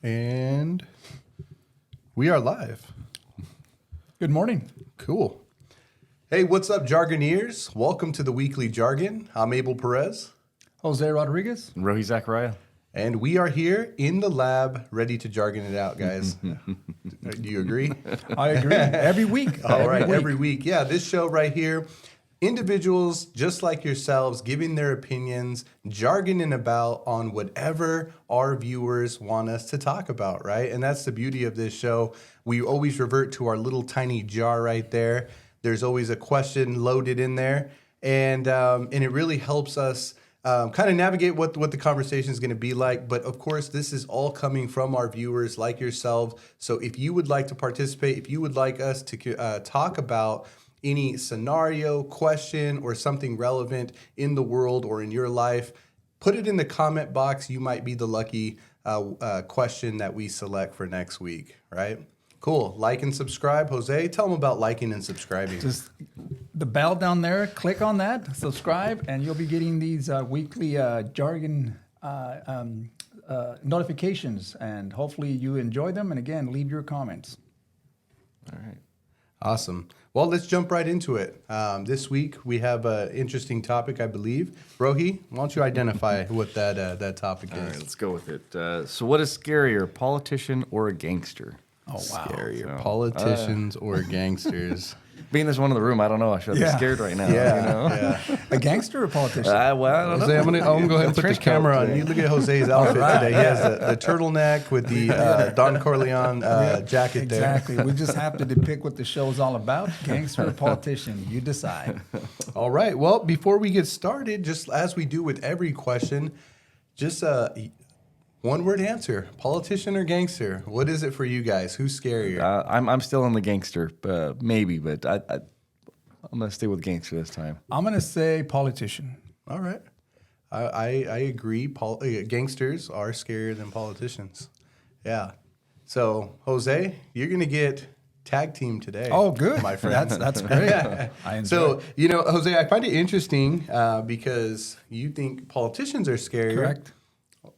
And we are live. Good morning. Cool. Hey, what's up, Jargoneers? Welcome to the Weekly Jargon. I'm Abel Perez. Jose Rodriguez. And Rohi Zachariah. And we are here in the lab, ready to jargon it out, guys. Do you agree? I agree. Every week. Every week. Yeah, this show right here, individuals just like yourselves giving their opinions, jargoning about on whatever our viewers want us to talk about, right? And that's the beauty of this show. We always revert to our little tiny jar right there. There's always a question loaded in there, and it really helps us kind of navigate what the conversation is going to be like. But of course, this is all coming from our viewers like yourselves. So if you would like to participate, if you would like us to talk about any scenario, question, or something relevant in the world or in your life, put it in the comment box. You might be the lucky question that we select for next week, right? Cool. Like and subscribe. Jose, tell them about liking and subscribing. Just the bell down there, click on that, subscribe, and you'll be getting these weekly jargon notifications. And hopefully you enjoy them. And again, leave your comments. All right. Awesome. Well, let's jump right into it. This week, we have an interesting topic, I believe. Rohi, why don't you identify what that topic is? All right, let's go with it. So what is scarier, a politician or a gangster? Oh, wow. Scarier, politicians or gangsters? Being there's one in the room, I don't know. I should be scared right now. Yeah. A gangster or a politician? Well, I don't know. Jose, I'm gonna go ahead and put the camera on. You look at Jose's outfit today. He has the turtleneck with the Don Corleone jacket there. Exactly. We just have to depict what the show is all about. Gangster or politician, you decide. All right. Well, before we get started, just as we do with every question, just one-word answer: politician or gangster? What is it for you guys? Who's scarier? I'm still in the gangster, maybe, but I'm gonna stay with gangster this time. I'm going to say politician. All right. I agree. Gangsters are scarier than politicians. Yeah. So, Jose, you're going to get tag team today. Oh, good. My friend. That's great. I enjoy So, it. Jose, I find it interesting because you think politicians are scarier. Correct.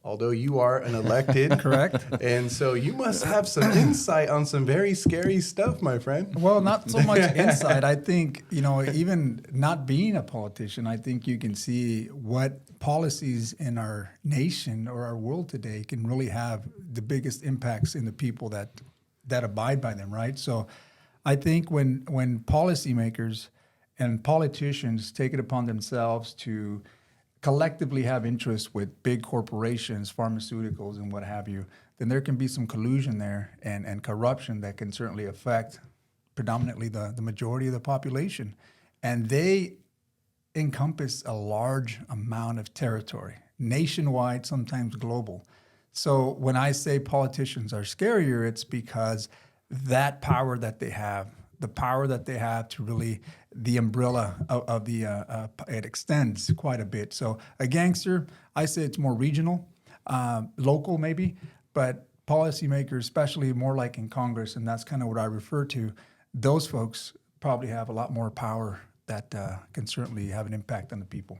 Although you are an elected. Correct. And so you must have some insight on some very scary stuff, my friend. Well, not so much insight. I think, even not being a politician, I think you can see what policies in our nation or our world today can really have the biggest impacts in the people that abide by them, right? So I think when policymakers and politicians take it upon themselves to collectively have interests with big corporations, pharmaceuticals, and what have you, then there can be some collusion there and corruption that can certainly affect predominantly the majority of the population. And they encompass a large amount of territory, nationwide, sometimes global. So when I say politicians are scarier, it's because that power that they have, the power that they have to really, the umbrella of the, it extends quite a bit. So a gangster, I say it's more regional, local maybe, but policymakers, especially more like in Congress, and that's kind of what I refer to, those folks probably have a lot more power that can certainly have an impact on the people.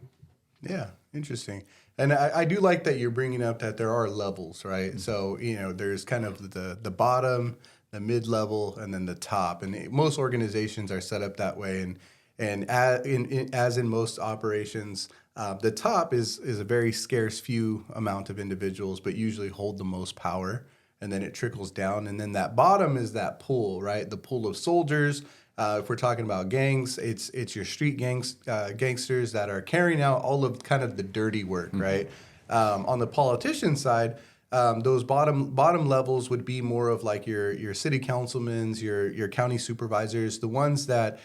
Yeah, interesting. And I do like that you're bringing up that there are levels, right? Mm-hmm. So, there's kind of the bottom, the mid-level, and then the top. And most organizations are set up that way. And as in most operations, the top is a very scarce few amount of individuals, but usually hold the most power. And then it trickles down. And then that bottom is that pool, right? The pool of soldiers. If we're talking about gangs, it's your street gangsters that are carrying out all of kind of the dirty work, mm-hmm. right? On the politician side, those bottom levels would be more of like your city councilmen, your county supervisors, the ones that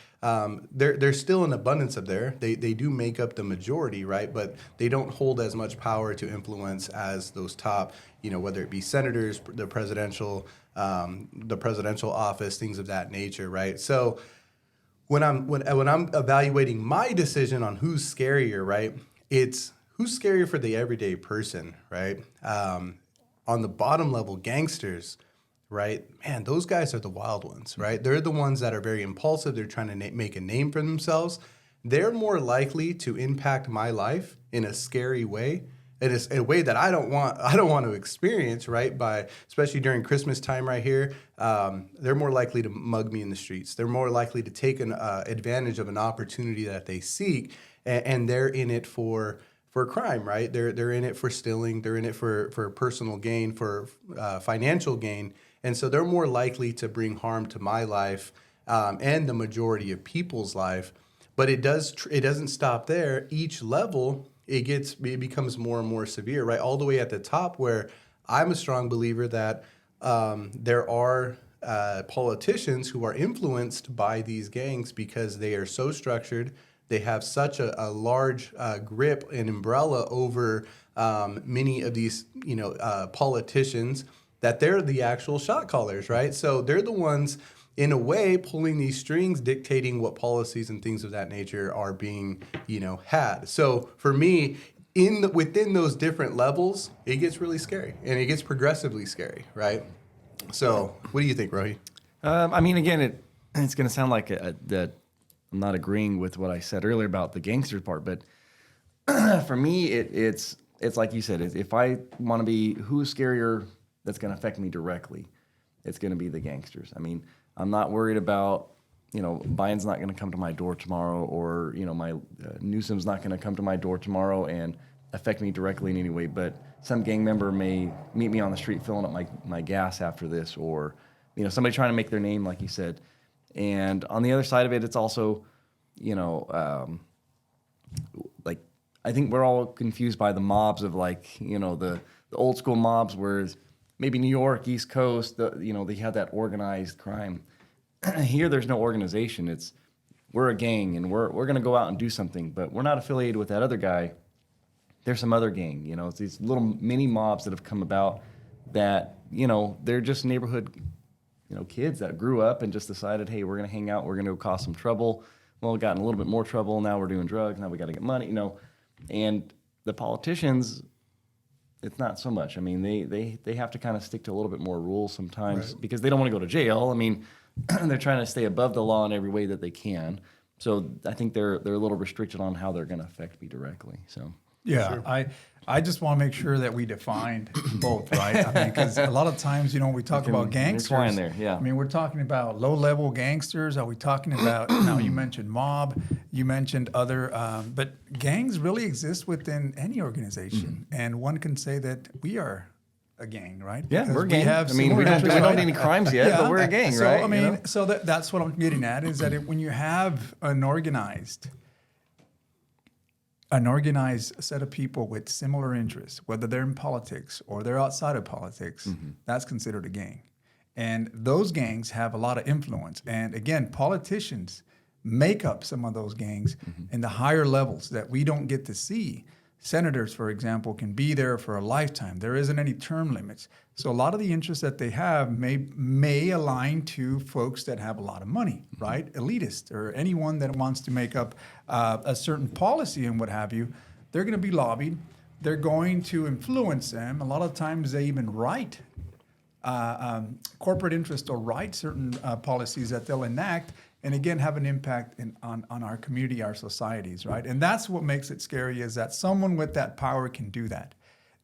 there's still an abundance of there. They do make up the majority, right? But they don't hold as much power to influence as those top, whether it be senators, the presidential office, things of that nature, right? So when I'm evaluating my decision on who's scarier, right? It's who's scarier for the everyday person, right? On the bottom level, gangsters, right? Man, those guys are the wild ones, right? They're the ones that are very impulsive. They're trying to make a name for themselves. They're more likely to impact my life in a scary way and it's in a way that I don't want to experience, right? By especially during Christmas time right here, they're more likely to mug me in the streets. They're more likely to take an advantage of an opportunity that they seek, and they're in it for crime, right? They're in it for stealing. They're in it for personal gain, for financial gain, and so they're more likely to bring harm to my life and the majority of people's life. But it doesn't stop there. Each level it becomes more and more severe, right? All the way at the top, where I'm a strong believer that there are politicians who are influenced by these gangs because they are so structured. They have such a large grip and umbrella over many of these, politicians, that they're the actual shot callers, right? So they're the ones, in a way, pulling these strings, dictating what policies and things of that nature are being, had. So for me, within those different levels, it gets really scary, and it gets progressively scary, right? So what do you think, Rohi? I mean, again, it's going to sound like that I'm not agreeing with what I said earlier about the gangsters part, but for me, it's like you said, if I want to be who's scarier, that's going to affect me directly, it's going to be the gangsters. I mean, I'm not worried about, Biden's not going to come to my door tomorrow, or, my Newsom's not going to come to my door tomorrow and affect me directly in any way. But some gang member may meet me on the street filling up my gas after this, or, somebody trying to make their name, like you said. And on the other side of it, it's also, like, I think we're all confused by the mobs of, like, the old school mobs, whereas maybe New York, East Coast, they have that organized crime. Here, there's no organization. We're a gang, and we're going to go out and do something, but we're not affiliated with that other guy. There's some other gang. It's these little mini mobs that have come about that, they're just neighborhood, kids that grew up and just decided, hey, we're going to hang out. We're going to go cause some trouble. Well, got in a little bit more trouble. Now we're doing drugs. Now we got to get money, And the politicians, it's not so much. I mean, they have to kind of stick to a little bit more rules sometimes, right, because they don't want to go to jail. I mean, they're trying to stay above the law in every way that they can. So I think they're a little restricted on how they're going to affect me directly. So yeah, sure. I just want to make sure that we defined both, right? I mean, because a lot of times, we talk about gangsters. There, yeah. I mean, we're talking about low-level gangsters. Are we talking about, now you mentioned mob, you mentioned other, but gangs really exist within any organization. And one can say that we are a gang, right? Yeah, Because we're a gang. We don't do right? any crimes yet, but we're a gang, so, right? I mean, so that's what I'm getting at, is that when you have an organized set of people with similar interests, whether they're in politics or they're outside of politics, that's considered a gang. And those gangs have a lot of influence. And again, politicians make up some of those gangs in the higher levels that we don't get to see. Senators, for example, can be there for a lifetime. There isn't any term limits. So a lot of the interests that they have may align to folks that have a lot of money, right? Elitist, or anyone that wants to make up a certain policy and what have you. They're going to be lobbied. They're going to influence them. A lot of times they even write corporate interest or write certain policies that they'll enact, and again have an impact on our community, our societies, right? And that's what makes it scary, is that someone with that power can do that.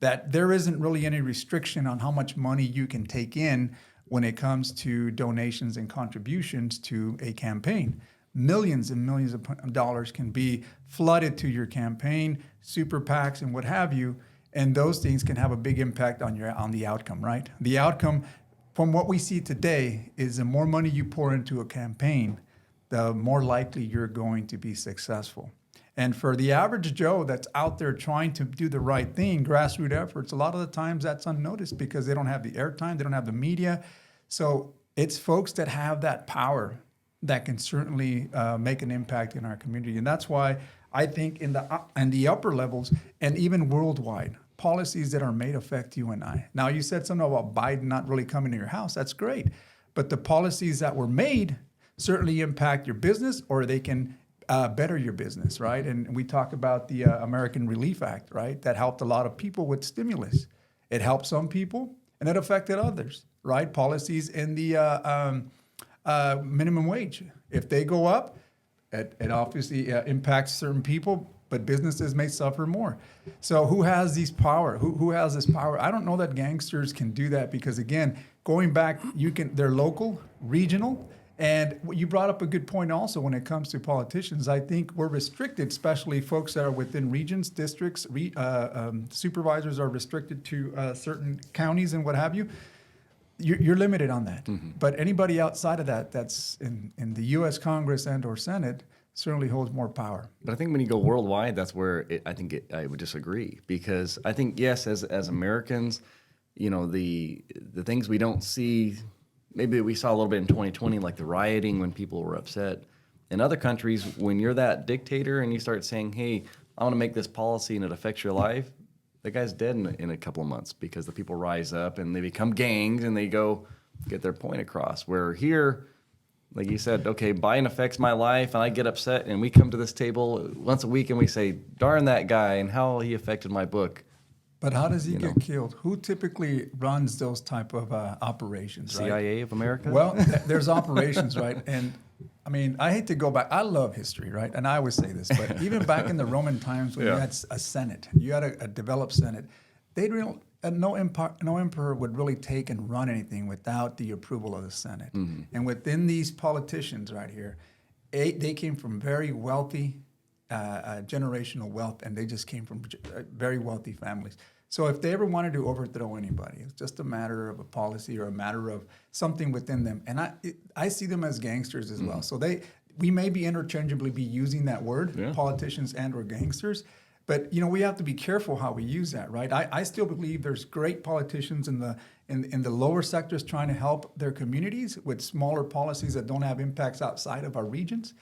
That there isn't really any restriction on how much money you can take in when it comes to donations and contributions to a campaign. Millions and millions of dollars can be flooded to your campaign, super PACs and what have you, and those things can have a big impact on the outcome, right? The outcome, from what we see today, is the more money you pour into a campaign, the more likely you're going to be successful. And for the average Joe that's out there trying to do the right thing, grassroots efforts, a lot of the times that's unnoticed because they don't have the airtime, they don't have the media. So it's folks that have that power that can certainly make an impact in our community. And that's why I think in the upper levels and even worldwide, policies that are made affect you and I. Now, you said something about Biden not really coming to your house. That's great. But the policies that were made certainly impact your business, or they can better your business, right? And we talk about the American Relief Act, right? That helped a lot of people with stimulus. It helped some people, and it affected others, right? Policies in the minimum wage. If they go up, it obviously impacts certain people. but businesses may suffer more. So who has these power? Who has this power? I don't know that gangsters can do that because, again, going back, they're local, regional. And you brought up a good point also when it comes to politicians. I think we're restricted, especially folks that are within regions, districts, supervisors are restricted to certain counties and what have you. You're limited on that. But anybody outside of that, that's in the U.S. Congress and or Senate, certainly holds more power. But I think when you go worldwide, that's where I would disagree, because I think, yes, as Americans, the things we don't see, maybe we saw a little bit in 2020, like the rioting when people were upset. In other countries, when you're that dictator and you start saying, hey, I want to make this policy and it affects your life, the guy's dead in a couple of months because the people rise up and they become gangs and they go get their point across. Where here, like you said, okay, Biden affects my life and I get upset and we come to this table once a week and we say, darn that guy and how he affected my book. But how does he get killed? Who typically runs those type of operations, right? CIA of America? Well, there's operations, right? And I mean, I hate to go back. I love history, right? And I always say this, but even back in the Roman times when you had a Senate, you had a developed Senate, no emperor would really take and run anything without the approval of the Senate. And within these politicians right here, they came from very wealthy, generational wealth, and they just came from very wealthy families. So if they ever wanted to overthrow anybody, it's just a matter of a policy or a matter of something within them. And I see them as gangsters as well. So we may be interchangeably be using that word, politicians and or gangsters, but we have to be careful how we use that, right? I still believe there's great politicians in the lower sectors trying to help their communities with smaller policies that don't have impacts outside of our regions.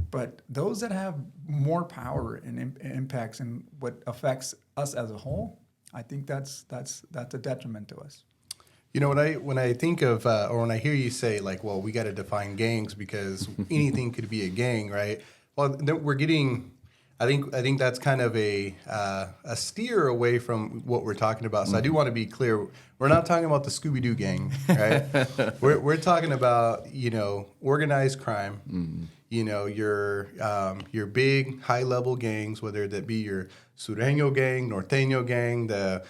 But those that have more power and impacts and what affects us as a whole, I think that's a detriment to us. When I think of or when I hear you say like, well, we got to define gangs because anything could be a gang, right? Well, then we're getting. I think that's kind of a steer away from what we're talking about. So I do want to be clear. We're not talking about the Scooby-Doo gang, right? we're talking about organized crime. Your big high level gangs, whether that be your Sureño gang, Norteño gang, the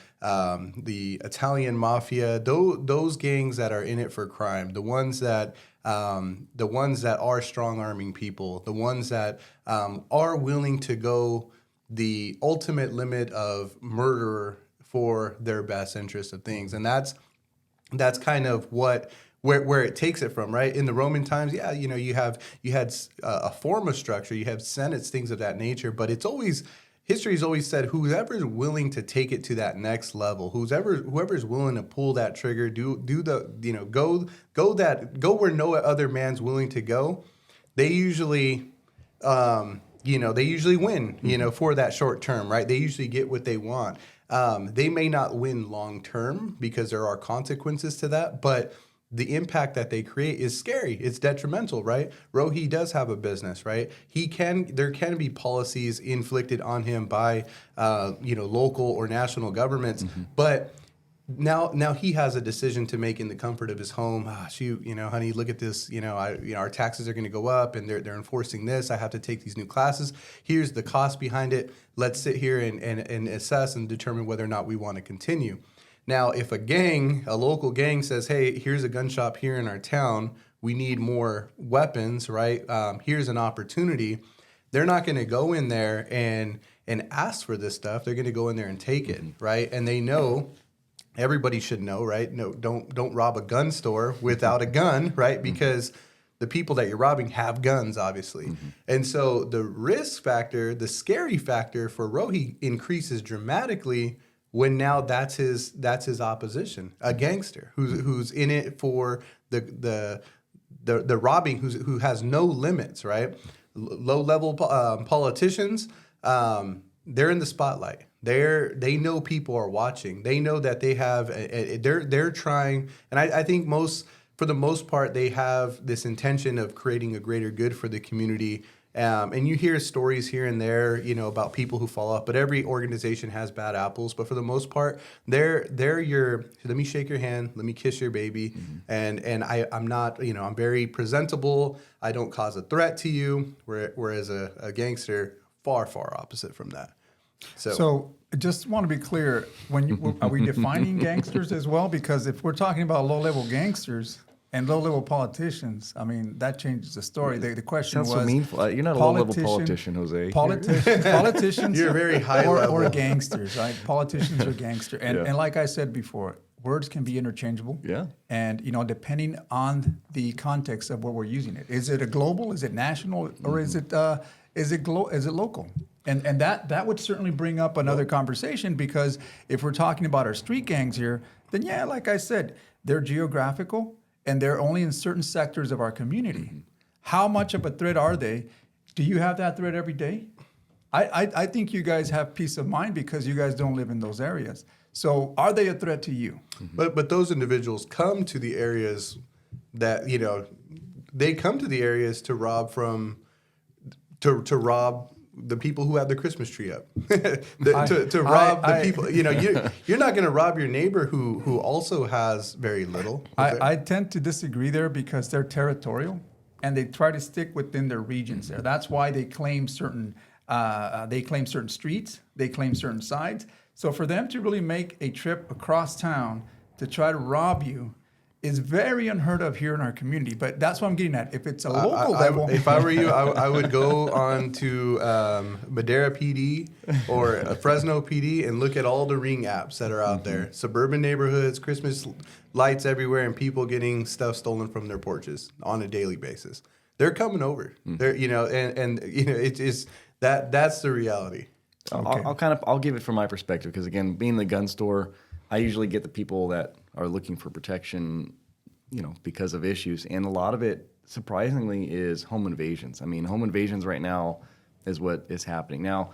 Italian mafia, those gangs that are in it for crime, the ones that are strong arming people, the ones that are willing to go the ultimate limit of murder for their best interest of things, and that's kind of where it takes it from, right? In the Roman times, you had a form of structure, you have senates, things of that nature, but history's always said whoever's willing to take it to that next level, whoever's willing to pull that trigger, go where no other man's willing to go, they usually win, for that short term, right? They usually get what they want. They may not win long term because there are consequences to that, but the impact that they create is scary. It's detrimental, right? Rohi does have a business, right? There can be policies inflicted on him by, local or national governments, but now he has a decision to make in the comfort of his home. Honey, look at this. Our taxes are going to go up, and they're enforcing this. I have to take these new classes. Here's the cost behind it. Let's sit here and assess and determine whether or not we want to continue. Now, if a local gang says, hey, here's a gun shop here in our town, we need more weapons, right? Here's an opportunity. They're not going to go in there and ask for this stuff. They're going to go in there and take it, right? And they know, everybody should know, right? No, don't rob a gun store without a gun, right? Because the people that you're robbing have guns, obviously. And so the risk factor, the scary factor for Rohi increases dramatically when now that's his opposition, a gangster who's in it for the robbing, who has no limits, right? Low level politicians, they're in the spotlight. They know people are watching. They know that they have they're trying, and I think for the most part they have this intention of creating a greater good for the community. And you hear stories here and there, about people who fall off, but every organization has bad apples. But for the most part, they're your, let me shake your hand, let me kiss your baby. And I'm not, I'm very presentable. I don't cause a threat to you. Whereas a gangster far, far opposite from that. So I just want to be clear, are we defining gangsters as well? Because if we're talking about low-level gangsters and low-level politicians, I mean, that changes the story. The question Sounds was... so meaningful. You're not a low-level politician, Jose. Politicians You're very high or level. gangsters, right? Politicians or gangster. And like I said before, words can be interchangeable. Yeah. And, depending on the context of where we're using it. Is it a global, is it national, or is it local? And that would certainly bring up another conversation, because if we're talking about our street gangs here, then yeah, like I said, they're geographical and they're only in certain sectors of our community. How much of a threat are they? Do you have that threat every day? I think you guys have peace of mind because you guys don't live in those areas. So are they a threat to you? But those individuals come to the areas that, they come to the areas to rob to rob the people who have the Christmas tree up. to rob the people. You're not going to rob your neighbor who also has very little. I tend to disagree there because they're territorial and they try to stick within their regions there. That's why they claim certain streets, they claim certain sides. So for them to really make a trip across town to try to rob you is very unheard of here in our community. But that's what I'm getting at. If it's a local level... If I were you, I would go on to Madera PD or Fresno PD and look at all the Ring apps that are out there. Suburban neighborhoods, Christmas lights everywhere, and people getting stuff stolen from their porches on a daily basis. They're coming over. They're, it's that's the reality. Okay. I'll give it from my perspective, because again, being the gun store, I usually get the people that are looking for protection, because of issues, and a lot of it, surprisingly, is home invasions. I mean, home invasions right now is what is happening. Now,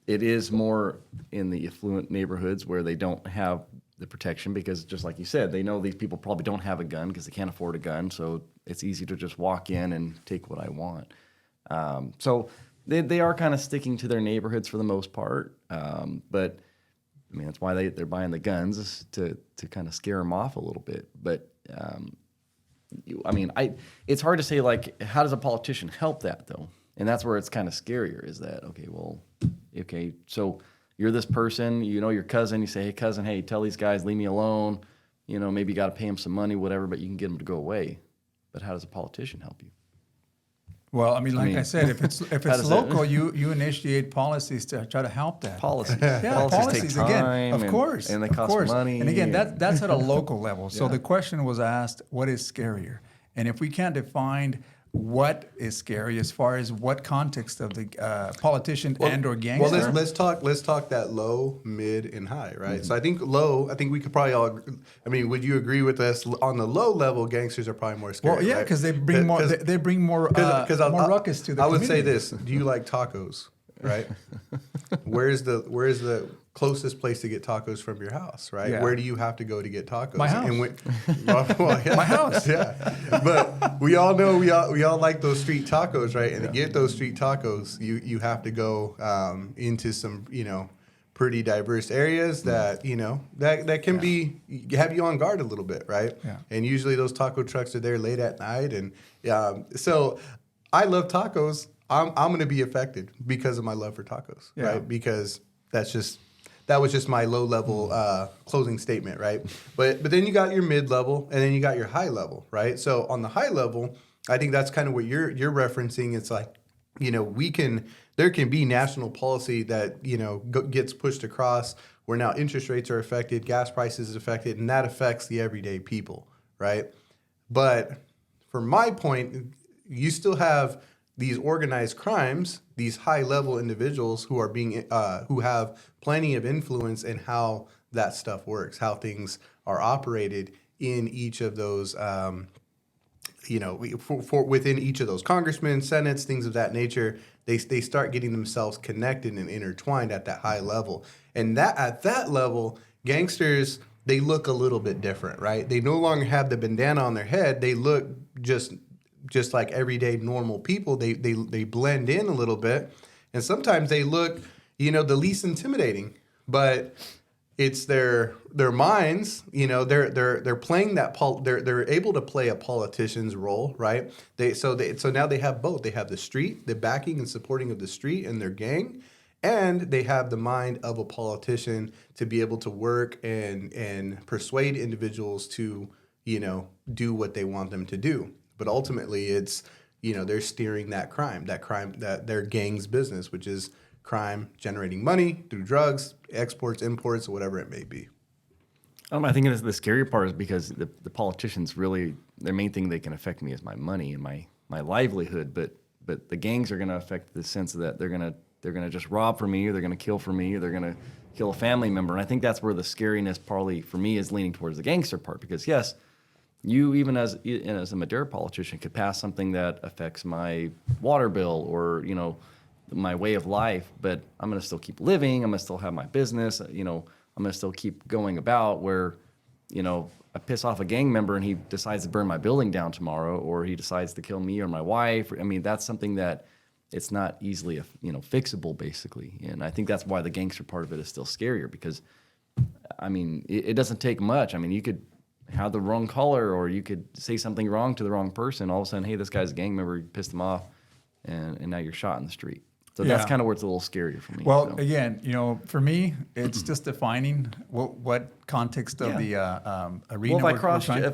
it is more in the affluent neighborhoods where they don't have the protection, because just like you said, they know these people probably don't have a gun because they can't afford a gun, so it's easy to just walk in and take what I want. So they are kind of sticking to their neighborhoods for the most part, but I mean, that's why they're buying the guns, is to kind of scare them off a little bit. But it's hard to say, like, how does a politician help that though? And that's where it's kind of scarier. Is that okay? So you're this person, your cousin. You say, hey cousin, hey, tell these guys leave me alone. Maybe you got to pay them some money, whatever, but you can get them to go away. But how does a politician help you? Well, I said, if it's local, you initiate policies to try to help that. Policies. Yeah, policies take time, again, of course. And they cost money. And again, that's at a local level. So the question was asked, what is scarier? And if we can't define what is scary as far as what context of the politician and or gangster. Well, let's talk that low, mid, and high, right? So I think we could probably all. Would you agree with us on the low level? Gangsters are probably more scary. Well, yeah, because they bring more. They bring more. More ruckus to the community. I would say this: do you like tacos? Right? Where's the closest place to get tacos from your house? Right? Yeah. Where do you have to go to get tacos? My house. My house. Yeah. But we all know we all like those street tacos, right? And to get those street tacos, you have to go into some pretty diverse areas that that can be have you on guard a little bit, right? Yeah. And usually those taco trucks are there late at night, and so I love tacos. I'm going to be affected because of my love for tacos, right? Because that was just my low level closing statement, right? But then you got your mid level, and then you got your high level, right? So on the high level, I think that's kind of what you're referencing. It's like, there can be national policy that gets pushed across where now interest rates are affected, gas prices is affected, and that affects the everyday people, right? But for my point, you still have these organized crimes, these high-level individuals who are who have plenty of influence in how that stuff works, how things are operated in each of those, within each of those congressmen, senates, things of that nature. They start getting themselves connected and intertwined at that high level, and at that level, gangsters, they look a little bit different, right? They no longer have the bandana on their head. They look just like everyday normal people. They blend in a little bit, and sometimes they look the least intimidating. But it's their minds. They're playing that they're able to play a politician's role, right? So now they have both. They have the street, the backing and supporting of the street and their gang, and they have the mind of a politician to be able to work and persuade individuals to do what they want them to do. But ultimately, it's they're steering that crime, that their gang's business, which is crime generating money through drugs, exports, imports, whatever it may be. I think the scary part is because the politicians really, their main thing they can affect me is my money and my livelihood. But the gangs are going to affect the sense that they're going to just rob from me, or they're going to kill from me, or they're going to kill a family member. And I think that's where the scariness partly for me is leaning towards the gangster part. Because yes, you even as a Madera politician could pass something that affects my water bill or my way of life, but I'm going to still keep living. I'm going to still have my business. I'm going to still keep going about where, I piss off a gang member and he decides to burn my building down tomorrow, or he decides to kill me or my wife. I mean, that's something that it's not easily, fixable basically. And I think that's why the gangster part of it is still scarier because, I mean, it doesn't take much. I mean, you could have the wrong color or you could say something wrong to the wrong person. All of a sudden, hey, this guy's a gang member, you pissed him off, and now you're shot in the street. So that's kind of where it's a little scarier for me. Well, again, for me, it's just defining what context of the arena. Well,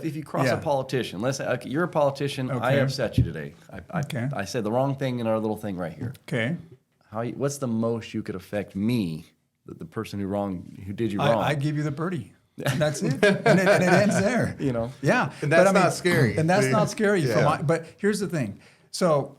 if you cross a politician, let's say you're a politician, I upset you today. I said the wrong thing in our little thing right here. Okay. What's the most you could affect me, the person who did you wrong? I give you the birdie. And that's it. and it ends there. Yeah. And that's not scary. And that's not scary. Yeah. But here's the thing. So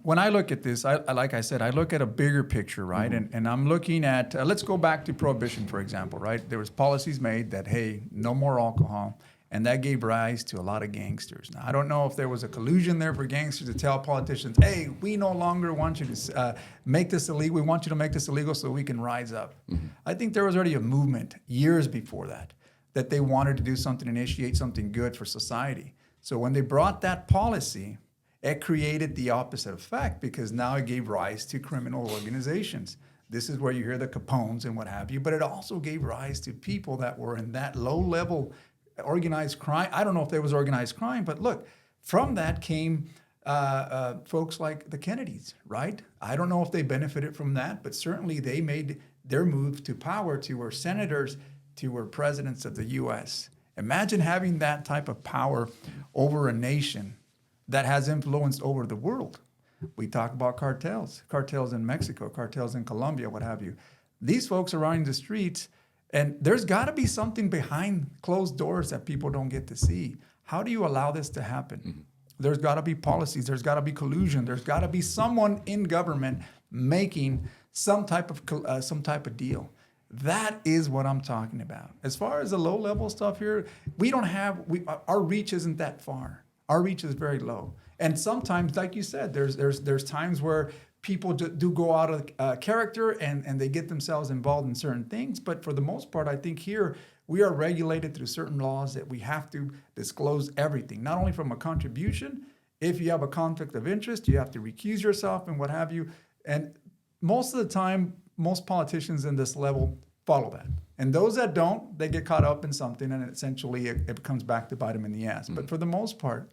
when I look at this, like I said, I look at a bigger picture, right? Mm-hmm. And I'm looking at, let's go back to prohibition, for example, right? There was policies made that, hey, no more alcohol. And that gave rise to a lot of gangsters. Now, I don't know if there was a collusion there for gangsters to tell politicians, hey, we no longer want you to make this illegal. We want you to make this illegal so we can rise up. Mm-hmm. I think there was already a movement years before that they wanted to do something, initiate something good for society. So when they brought that policy, it created the opposite effect because now it gave rise to criminal organizations. This is where you hear the Capones and what have you, but it also gave rise to people that were in that low-level organized crime. I don't know if there was organized crime, but look, from that came folks like the Kennedys, right? I don't know if they benefited from that, but certainly they made their move to power to where senators, to where presidents of the U.S. Imagine having that type of power over a nation that has influence over the world. We talk about cartels in Mexico, cartels in Colombia, what have you. These folks are running the streets, and there's got to be something behind closed doors that people don't get to see. How do you allow this to happen? Mm-hmm. There's got to be policies. There's got to be collusion. There's got to be someone in government making some type of deal. That is what I'm talking about. As far as the low-level stuff here, our reach isn't that far. Our reach is very low. And sometimes, like you said, there's times where people do go out of character and they get themselves involved in certain things. But for the most part, I think here we are regulated through certain laws that we have to disclose everything, not only from a contribution. If you have a conflict of interest, you have to recuse yourself and what have you. And most of the time, most politicians in this level follow that. And those that don't, they get caught up in something, and essentially it comes back to bite them in the ass. Mm-hmm. But for the most part,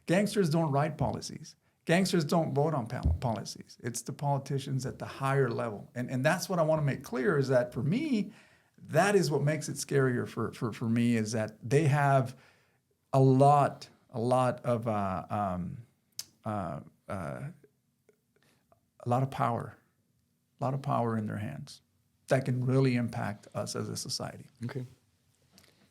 gangsters don't write policies. Gangsters don't vote on policies. It's the politicians at the higher level. And that's what I want to make clear is that for me, that is what makes it scarier for me is that they have a lot of power in their hands that can really impact us as a society. Okay.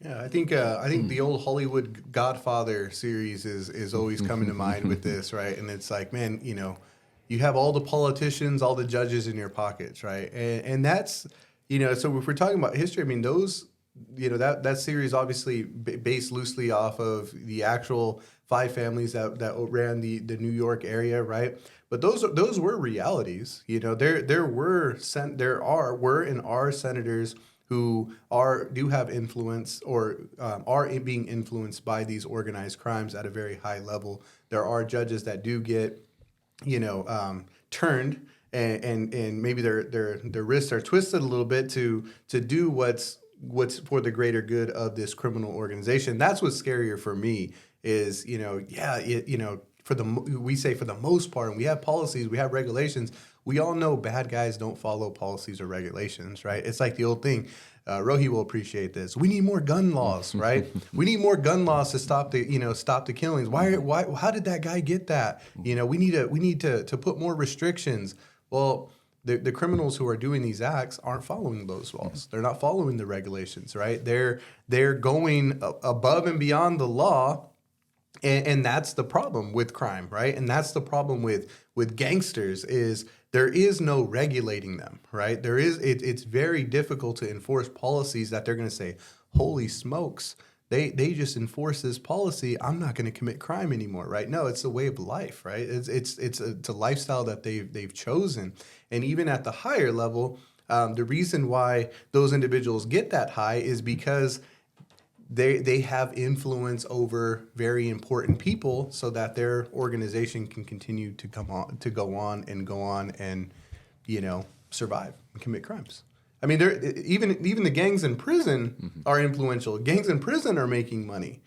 Yeah, I think the old Hollywood Godfather series is always coming to mind with this, right? And it's like, man, you have all the politicians, all the judges in your pockets, right? And that's, so if we're talking about history, I mean, those, that series obviously based loosely off of the actual 5 families that ran the New York area, right? But those were realities. There were and are senators who do have influence or are being influenced by these organized crimes at a very high level. There are judges that do get, turned and maybe their wrists are twisted a little bit to do what's what's for the greater good of this criminal organization. That's what's scarier for me is, we say for the most part, and we have policies, we have regulations. We all know bad guys don't follow policies or regulations, right? It's like the old thing. Rohi will appreciate this. We need more gun laws, right? We need more gun laws to stop the killings. Why? How did that guy get that? We need to put more restrictions. Well, the criminals who are doing these acts aren't following those laws. They're not following the regulations, right? They're going above and beyond the law. And that's the problem with crime, right? And that's the problem with gangsters is there is no regulating them, right? It's very difficult to enforce policies that they're going to say, holy smokes, they just enforce this policy. I'm not going to commit crime anymore, right? No, it's a way of life, right? It's a lifestyle that they've chosen. And even at the higher level, the reason why those individuals get that high is because they have influence over very important people so that their organization can continue to go on and survive and commit crimes. I mean, even the gangs in prison are influential. Gangs in prison are making money.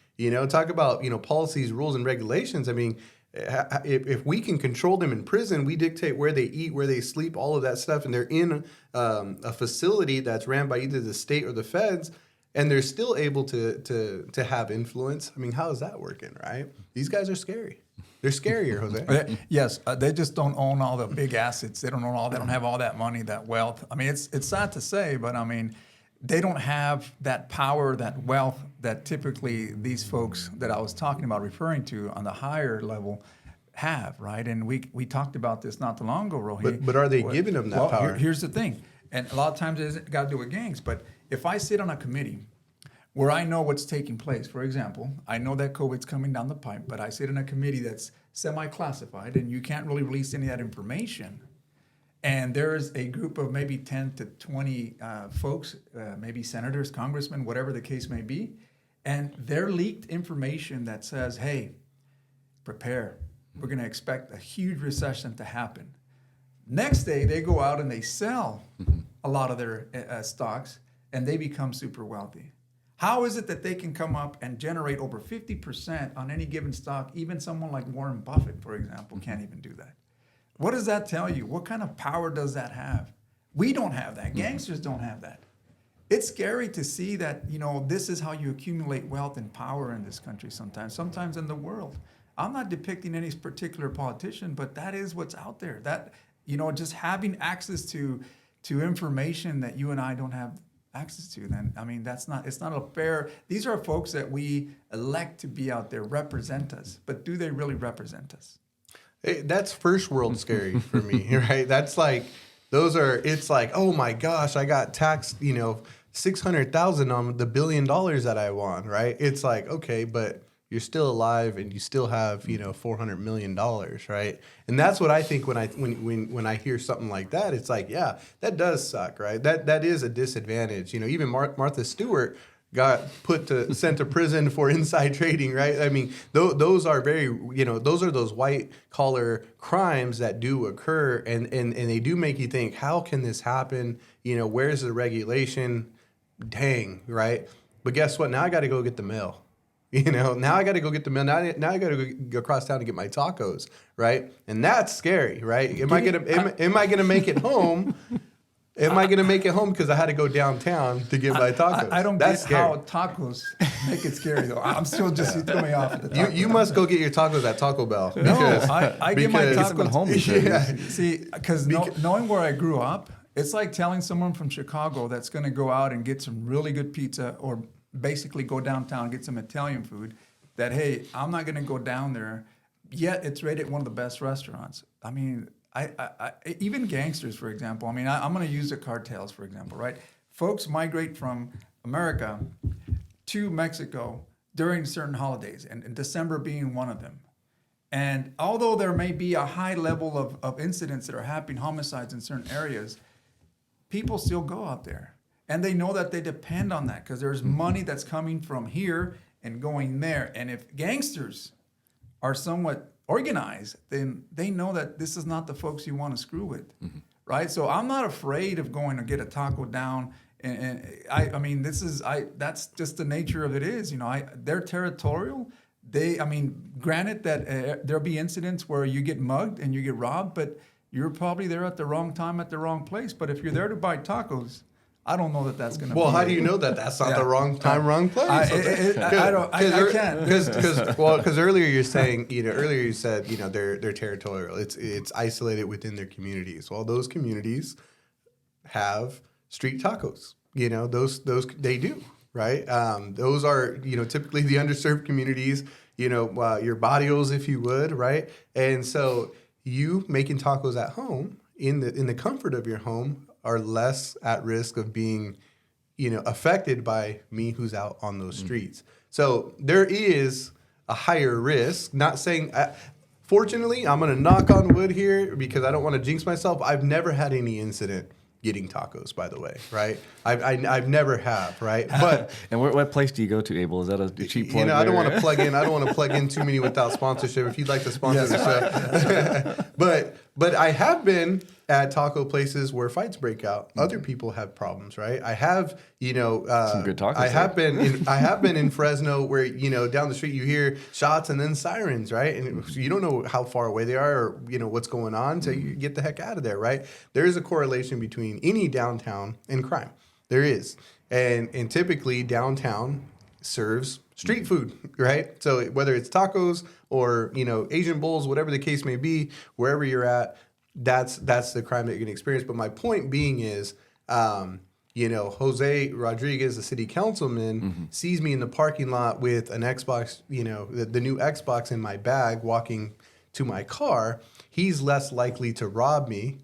Talk about policies, rules, and regulations. I mean, if we can control them in prison, we dictate where they eat, where they sleep, all of that stuff, and they're in a facility that's ran by either the state or the feds. And they're still able to have influence. I mean, how is that working, right? These guys are scary. They're scarier, Jose. Yes, they just don't own all the big assets. They don't have all that money, that wealth. I mean, it's sad to say, but I mean, they don't have that power, that wealth that typically these folks that I was talking about, referring to on the higher level, have, right? And we talked about this not too long ago, Rohi. But are they giving them that power? Here's the thing, and a lot of times it's got to do with gangs, but if I sit on a committee where I know what's taking place, for example, I know that COVID's coming down the pipe, but I sit in a committee that's semi-classified and you can't really release any of that information, and there's a group of maybe 10 to 20 folks, maybe senators, congressmen, whatever the case may be, and they're leaked information that says, hey, prepare. We're going to expect a huge recession to happen. Next day, they go out and they sell a lot of their stocks, and they become super wealthy. How is it that they can come up and generate over 50% on any given stock? Even someone like Warren Buffett, for example, can't even do that. What does that tell you? What kind of power does that have? We don't have that. Gangsters don't have that. It's scary to see that, this is how you accumulate wealth and power in this country sometimes in the world. I'm not depicting any particular politician, but that is what's out there. That, just having access to information that you and I don't have access to, then I mean it's not a fair. These are folks that we elect to be out there, represent us, but do they really represent us? Hey, that's first world scary for me, right? That's like it's like, oh my gosh, I got taxed, $600,000 on the $1 billion that I won, right? It's like, okay, but you're still alive and you still have, $400 million, right? And that's what I think when I hear something like that. It's like, yeah, that does suck, right? That is a disadvantage. Even Martha Stewart got sent to prison for inside trading, right? I mean, those are those are those white collar crimes that do occur, and they do make you think, how can this happen? Where's the regulation? Dang, right? But guess what? Now I got to go get the mail. Now I got to go get the mail. Now I got to go across town to get my tacos, right? And that's scary, right? Am I gonna make it home? Am I gonna make it home because I had to go downtown to get my tacos? I don't get how tacos make it scary though. I'm still just you threw me off at the taco. You must go get your tacos at Taco Bell. No, I get my tacos at home. Yeah. See, because knowing where I grew up, it's like telling someone from Chicago that's going to go out and get some really good pizza or basically go downtown and get some Italian food that, hey, I'm not going to go down there, yet it's rated one of the best restaurants. I mean, I even gangsters, for example. I mean, I'm going to use the cartels, for example, right? Folks migrate from America to Mexico during certain holidays, and December being one of them. And although there may be a high level of incidents that are happening, homicides in certain areas, people still go out there. And they know that they depend on that because there's money that's coming from here and going there. And if gangsters are somewhat organized, then they know that this is not the folks you want to screw with, right? So I'm not afraid of going to get a taco down I mean, that's just the nature of it is, they're territorial. I mean, granted that there'll be incidents where you get mugged and you get robbed, but you're probably there at the wrong time at the wrong place. But if you're there to buy tacos, I don't know that that's going to be. Well, how do you know that that's not the wrong time, wrong place? I can't. Because earlier you're saying, earlier you said, they're territorial. It's isolated within their communities. Well, those communities have street tacos. Those they do, right? Those are, typically the underserved communities, your barrios, if you would, right? And so you making tacos at home in the comfort of your home are less at risk of being, affected by me who's out on those streets. So there is a higher risk. Not saying, fortunately, I'm going to knock on wood here because I don't want to jinx myself. I've never had any incident getting tacos, by the way, right? I've never have, right? But and what place do you go to, Abel? Is that a cheap plug? I don't want to plug in. I don't want to plug in too many without sponsorship. If you'd like to sponsor the show, but I have been at taco places where fights break out. Other people have problems, right? I have, some good tacos. I have been in Fresno where down the street you hear shots and then sirens, right? And you don't know how far away they are or what's going on, so you get the heck out of there, right? There is a correlation between any downtown and crime. There is, and typically downtown serves street food, right? So whether it's tacos or Asian bowls, whatever the case may be, wherever you're at, that's the crime that you're gonna experience. But my point being is, Jose Rodriguez, the city councilman, sees me in the parking lot with an Xbox, the new Xbox in my bag, walking to my car. He's less likely to rob me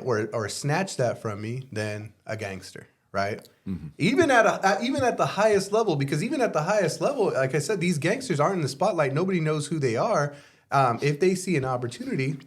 or snatch that from me than a gangster. Right, even at the highest level, because even at the highest level, like I said, these gangsters aren't in the spotlight. Nobody knows who they are. If they see an opportunity,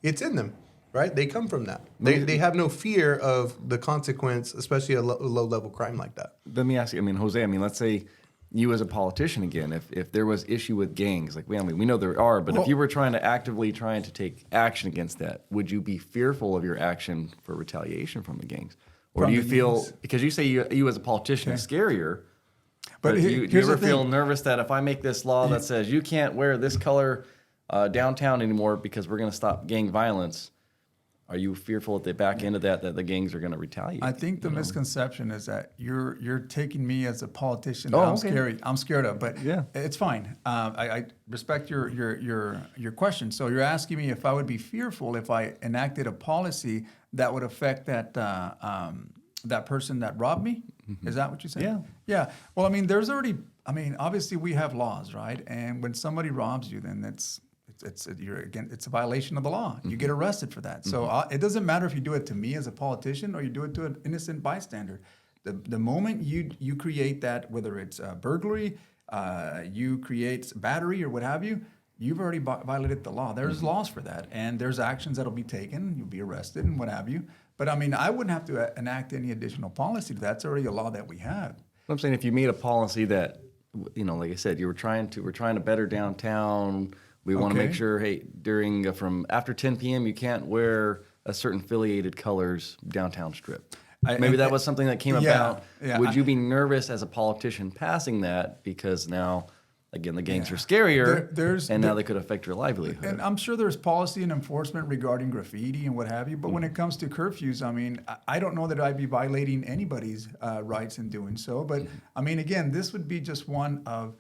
it's in them, right? They come from that. They have no fear of the consequence, especially a low level crime like that. Let me ask you. Jose. Let's say you as a politician again. If there was issue with gangs, we know there are, but if you were actively trying to take action against that, would you be fearful of your action for retaliation from the gangs? Or do you feel, because you say you as a politician is scarier, but do you ever feel nervous that if I make this law that says you can't wear this color downtown anymore because we're going to stop gang violence, are you fearful at the back end of that the gangs are going to retaliate? I think the misconception is that you're taking me as a politician. Okay. I'm scared of, but it's fine. I respect your question. So you're asking me if I would be fearful if I enacted a policy that would affect that person that robbed me. Is that what you said? Yeah. Yeah. Well, there's already. Obviously we have laws, right? And when somebody robs you, then it's a violation of the law. You get arrested for that. So it doesn't matter if you do it to me as a politician or you do it to an innocent bystander. The moment you create that, whether it's burglary, you create battery or what have you, you've already violated the law. There's laws for that, and there's actions that'll be taken. You'll be arrested and what have you. But I wouldn't have to enact any additional policy. That's already a law that we have. I'm saying if you made a policy that, like I said, we're trying to better downtown. We want to make sure, hey, from after 10 p.m. you can't wear a certain affiliated colors downtown strip. Maybe that was something that came about. Yeah, Would you be nervous as a politician passing that because now, again, the gangs are scarier, now they could affect your livelihood? And I'm sure there's policy and enforcement regarding graffiti and what have you, but when it comes to curfews, I don't know that I'd be violating anybody's rights in doing so. But again, this would be just one of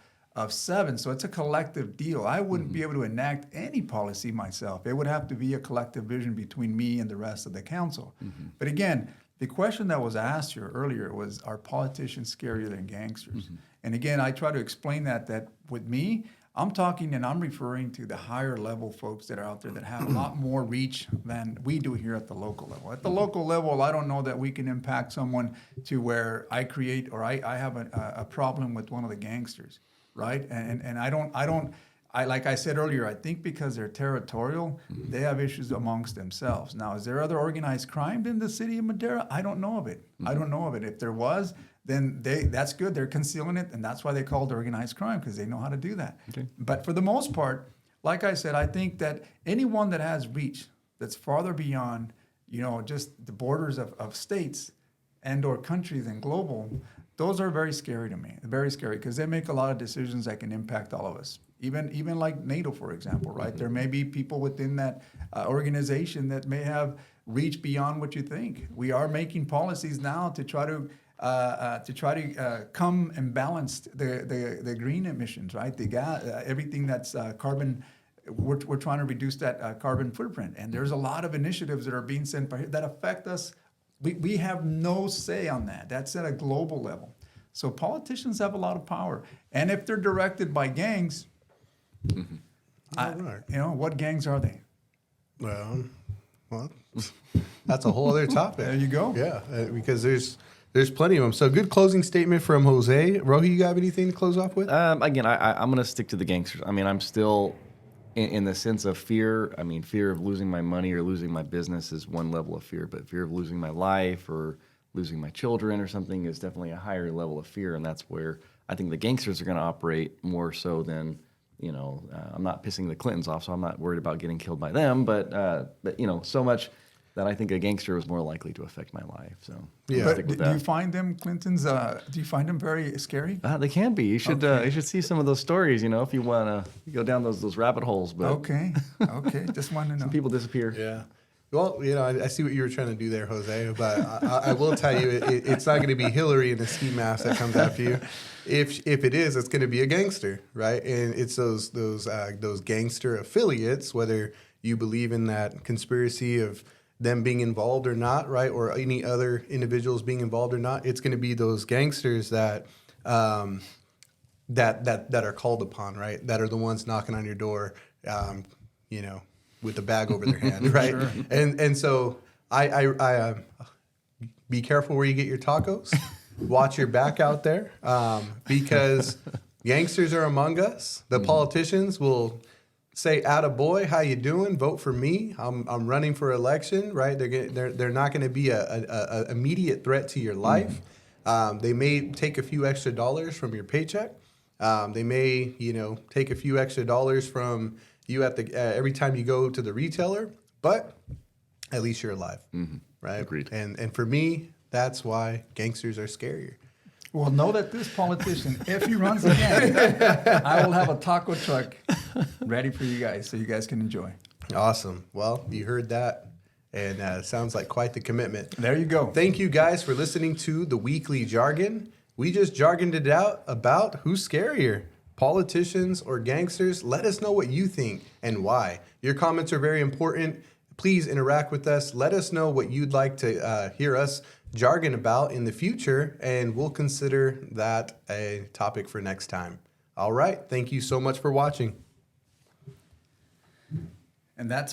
7, so it's a collective deal. I wouldn't be able to enact any policy myself. It would have to be a collective vision between me and the rest of the council. But again, the question that was asked here earlier was, are politicians scarier than gangsters? And again, I try to explain that with me, I'm talking and I'm referring to the higher level folks that are out there that have a lot more reach than we do here at the local level. At the local level, I don't know that we can impact someone to where I create or I have a problem with one of the gangsters. Right, and I like I said earlier, I think because they're territorial, they have issues amongst themselves. Now, is there other organized crime in the city of Madera? I don't know of it. I don't know of it. If there was, then that's good. They're concealing it, and that's why they call it organized crime, because they know how to do that. Okay. But for the most part, like I said, I think that anyone that has reach that's farther beyond, just the borders of states, and or countries and global, those are very scary to me. Very scary because they make a lot of decisions that can impact all of us. Even like NATO, for example, right? There may be people within that organization that may have reached beyond what you think. We are making policies now to try to come and balance the green emissions, right? The gas, everything that's carbon. We're trying to reduce that carbon footprint, and there's a lot of initiatives that are being sent by that affect us. We have no say on that. That's at a global level. So politicians have a lot of power, and if they're directed by gangs, Right. what gangs are they? Well, that's a whole other topic. There you go. Yeah, because there's plenty of them. So good closing statement from Jose. Rohi, you got anything to close off with? Again, I'm going to stick to the gangsters. I mean, I'm still in the sense of fear. I mean, fear of losing my money or losing my business is one level of fear, but fear of losing my life or losing my children or something is definitely a higher level of fear, and that's where I think the gangsters are going to operate more so than, I'm not pissing the Clintons off, so I'm not worried about getting killed by them, but so much that I think a gangster is more likely to affect my life. So Yeah. I'll stick But with do you that. find them, Clintons? Do you find them very scary? They can be. You should see some of those stories. If you want to go down those rabbit holes. But Okay. Just want to know. some people disappear. Yeah. Well, I see what you were trying to do there, Jose, but I will tell you, it's not going to be Hillary in a ski mask that comes after you. If it is, it's going to be a gangster, right? And it's those gangster affiliates, whether you believe in that conspiracy of them being involved or not, right, or any other individuals being involved or not. It's going to be those gangsters that that are called upon, right? That are the ones knocking on your door, with the bag over their hand, right? Sure. And so I be careful where you get your tacos. Watch your back out there, because gangsters are among us. The politicians will say, "Attaboy, how you doing? Vote for me. I'm running for election." Right? They're not going to be a immediate threat to your life. They may take a few extra dollars from your paycheck. They may take a few extra dollars from you at the every time you go to the retailer, but at least you're alive, right? Agreed. And for me, that's why gangsters are scarier. Well, know that this politician, if he runs again, I will have a taco truck ready for you guys so you guys can enjoy. Awesome. Well, you heard that, and sounds like quite the commitment. There you go. Thank you guys for listening to the Weekly Jargon. We just jargoned it out about who's scarier, politicians or gangsters. Let us know what you think and why. Your comments are very important. Please interact with us. Let us know what you'd like to hear us jargon about in the future, and we'll consider that a topic for next time. All right. Thank you so much for watching. And that's